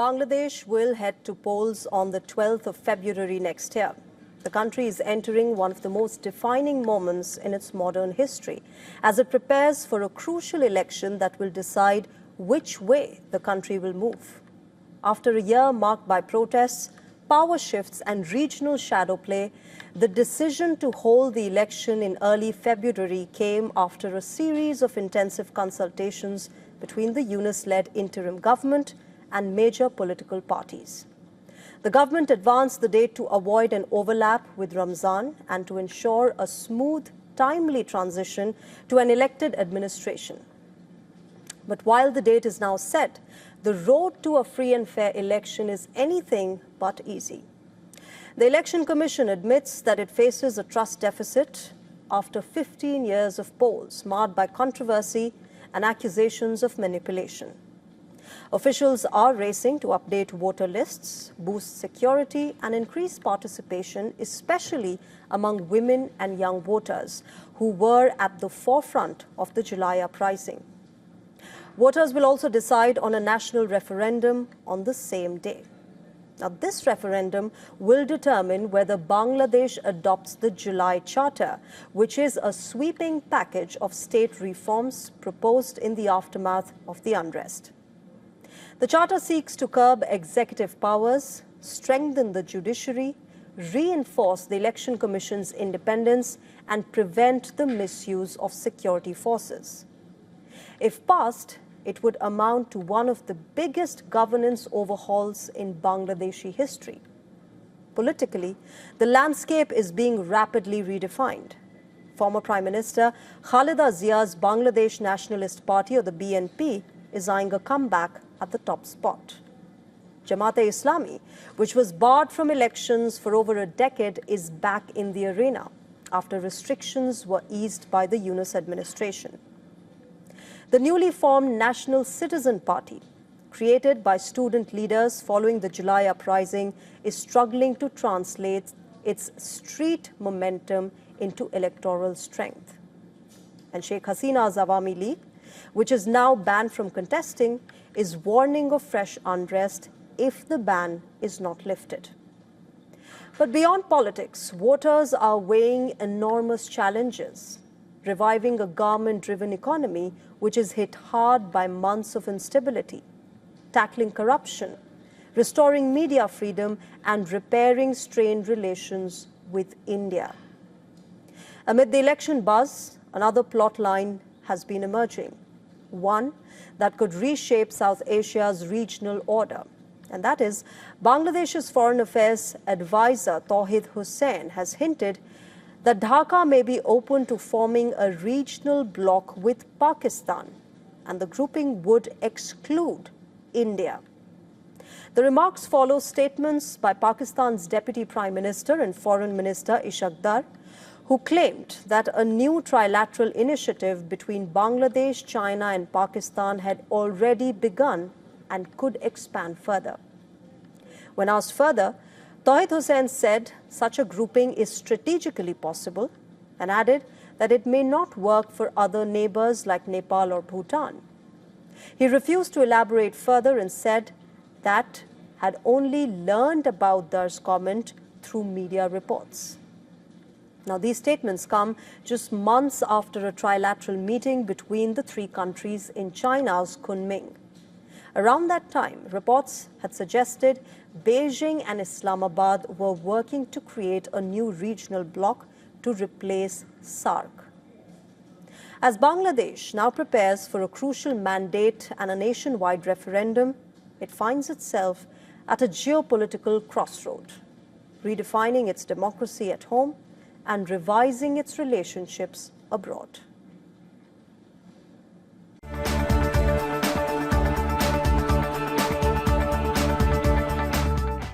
Bangladesh will head to polls on the 12th of February next year. The country is entering one of the most defining moments in its modern history as it prepares for a crucial election that will decide which way the country will move. After a year marked by protests, power shifts and regional shadow play, the decision to hold the election in early February came after a series of intensive consultations between the Yunus-led interim government and major political parties. The government advanced the date to avoid an overlap with Ramzan and to ensure a smooth, timely transition to an elected administration. But while the date is now set, the road to a free and fair election is anything but easy. The Election Commission admits that it faces a trust deficit after 15 years of polls marred by controversy and accusations of manipulation. Officials are racing to update voter lists, boost security and increase participation, especially among women and young voters who were at the forefront of the July uprising. Voters will also decide on a national referendum on the same day. Now, this referendum will determine whether Bangladesh adopts the July Charter, which is a sweeping package of state reforms proposed in the aftermath of the unrest. The Charter seeks to curb executive powers, strengthen the judiciary, reinforce the Election Commission's independence, and prevent the misuse of security forces. If passed, it would amount to one of the biggest governance overhauls in Bangladeshi history. Politically, the landscape is being rapidly redefined. Former Prime Minister Khaleda Zia's Bangladesh Nationalist Party, or the BNP, is eyeing a comeback at the top spot. Jamaat-e-Islami, which was barred from elections for over a decade, is back in the arena after restrictions were eased by the Yunus administration. The newly formed National Citizen Party, created by student leaders following the July uprising, is struggling to translate its street momentum into electoral strength. And Sheikh Hasina's Awami League, which is now banned from contesting, is warning of fresh unrest if the ban is not lifted. But beyond politics, voters are weighing enormous challenges: reviving a government-driven economy which is hit hard by months of instability, tackling corruption, restoring media freedom, and repairing strained relations with India. Amid the election buzz, another plot line has been emerging, one that could reshape South Asia's regional order. And that is, Bangladesh's Foreign Affairs advisor Tauhid Hussain has hinted that Dhaka may be open to forming a regional bloc with Pakistan, and the grouping would exclude India. The remarks follow statements by Pakistan's Deputy Prime Minister and Foreign Minister Ishaq Dar, who claimed that a new trilateral initiative between Bangladesh, China and Pakistan had already begun and could expand further. When asked further, Tauhid Hussain said such a grouping is strategically possible and added that it may not work for other neighbors like Nepal or Bhutan. He refused to elaborate further and said that had only learned about Dar's comment through media reports. Now, these statements come just months after a trilateral meeting between the three countries in China's Kunming. Around that time, reports had suggested Beijing and Islamabad were working to create a new regional bloc to replace SAARC. As Bangladesh now prepares for a crucial mandate and a nationwide referendum, it finds itself at a geopolitical crossroad, redefining its democracy at home and revising its relationships abroad.